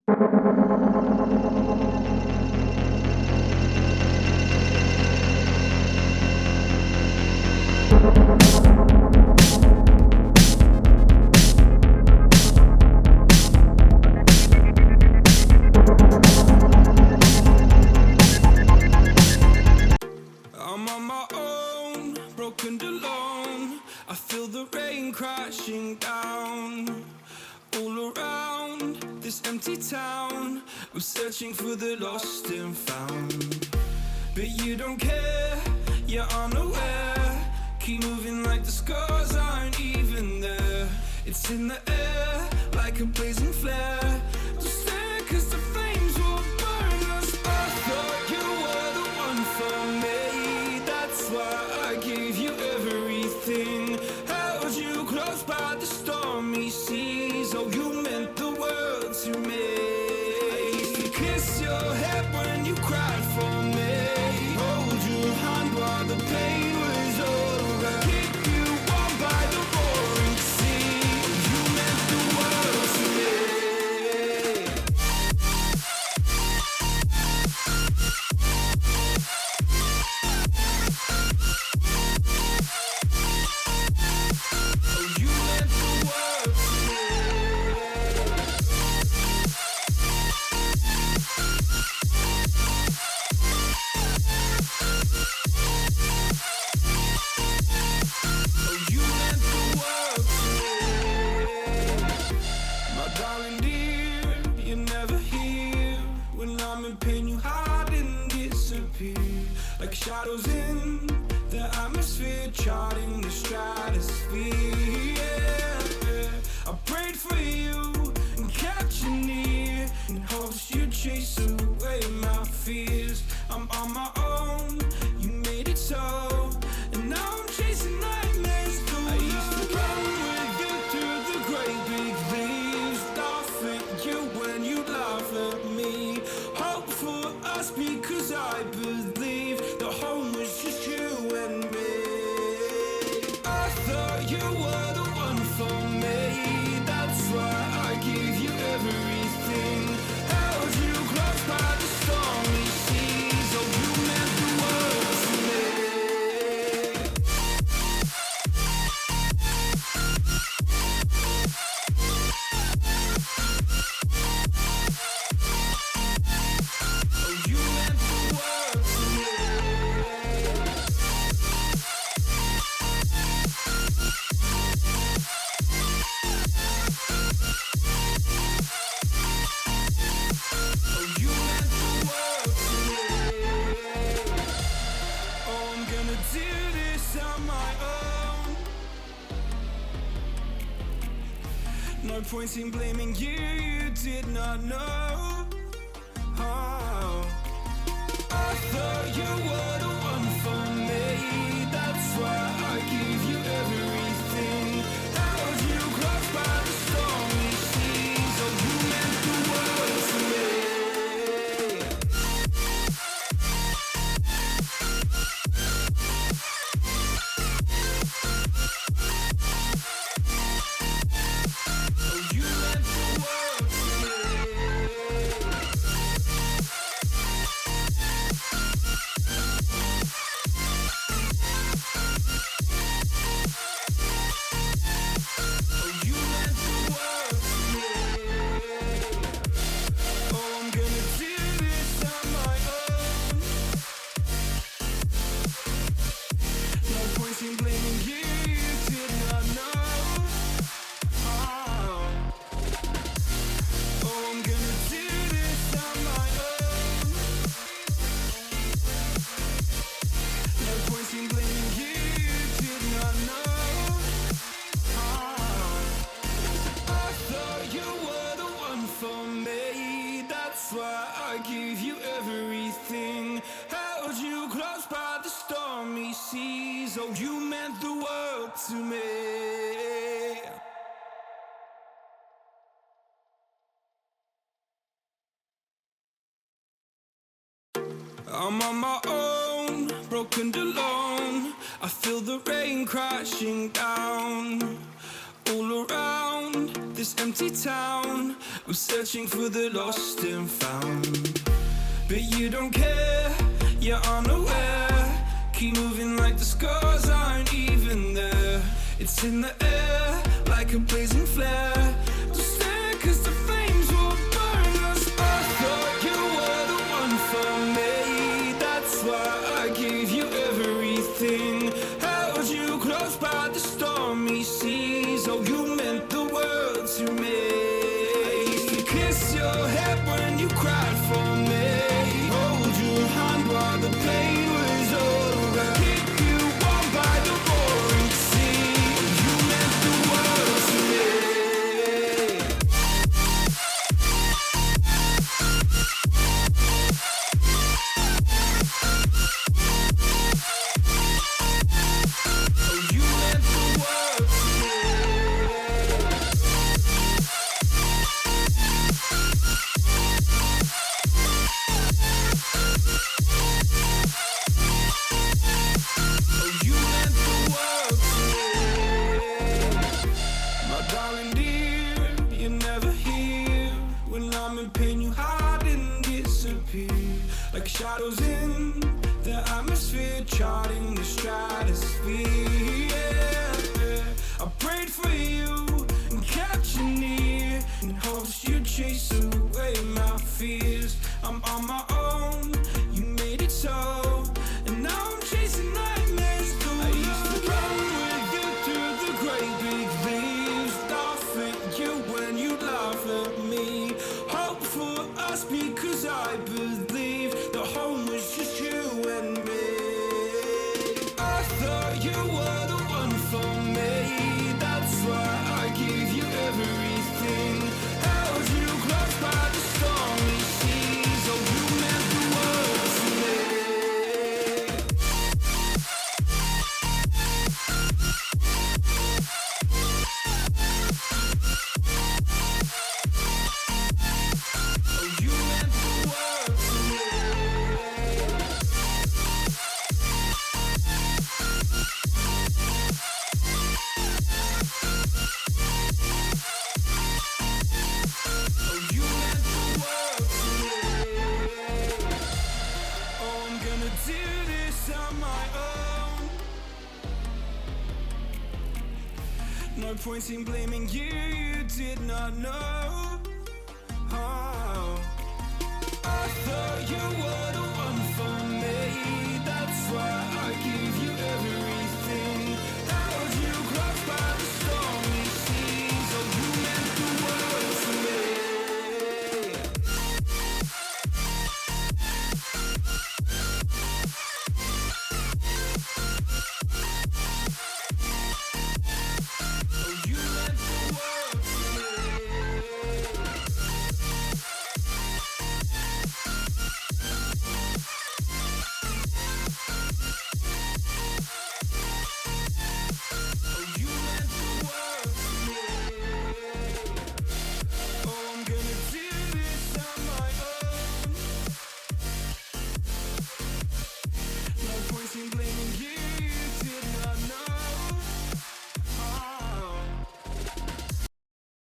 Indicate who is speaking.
Speaker 1: I'm on my own, broken alone. I feel the rain crashing down all around this empty town. I'm searching for the lost and found, but you don't care, you're unaware. Keep moving like the scars aren't even there. It's in the air like a blazing flare. Don't stare 'cause the flames will burn us. I thought you were the one for me. That's why I gave you everything. Held you close by the stormy seas. Oh, you meant the world to me. I used to kiss your head when you cried for me. Hold your hand while the pain was over. Keep you warm by the roaring sea. Oh, you meant the world to me. Oh, you meant the world to me. Oh, you meant the world to me. My darling dear, you're never here. When I'm in pain, you hide and disappear. Like shadows in the atmosphere, charting the stratosphere. Yeah. I prayed for you and kept you near in hopes you'd chase away my fears. I'm on my own, you made it so, and now I'm chasing nightmares through. I used to run with you through the great big leaves, laugh at you when you laugh at me. Hope for us because I believe the home was just you and me. I thought you were the one for me. That's why I gave you everything. Held you close by the stormy seas. Oh, you meant the world to me. Oh, you meant the world to me. Oh, you meant the world to me. Oh, I'm gonna do this on my own. No point in blaming you, you did not know. Oh, I thought you were the one for me. That's why I gave you everything. Held you close by the stormy seas. Oh, you meant the world to me. Oh, you meant the world to me. Oh, you meant the world to me. Oh, I'm gonna do this on my own. No point in blaming you, you did not know. Oh, I'm gonna do this on my own. No point in blaming you, you did not know. I thought you were the one for me. That's why I gave you everything. Held you close by the stormy seas. Oh, you meant the world to me. I'm on my own, broken alone. I feel the rain crashing down all around this empty town. I'm searching for the lost and found, but you don't care, you're unaware. Keep moving like the scars aren't even there. It's in the air like a blazing flare. Don't stare 'cause the flames will burn us. I thought you were the one for me. That's why I gave you everything. Held you close by the stormy seas. Oh, you meant the world to me. I used to kiss your head when you cried for me. Hold your hand while the pain was over. Keep you warm by the roaring sea. You meant the world to me. Oh, you meant the world to me. Oh, you meant the world to me. My darling dear, you're never here. When I'm in pain, you hide and disappear. Like shadows in the atmosphere, charting the stratosphere. Yeah. I prayed for you and kept you near, in hopes you'd chase away my fears. I'm on my own, you made it so, and now I'm chasing nightmares too. I used to run with you through the great big leaves, laugh at you when you laugh at me. Hope for us because I believe the home was just you and me. I thought you were the one for me. That's why I gave you everything. Held you close by the stormy seas. Oh, you meant the world to me. Oh, you meant the world to me. Oh, you meant the world to me. Oh, I'm gonna do this on my own. No point in blaming you, you did not know.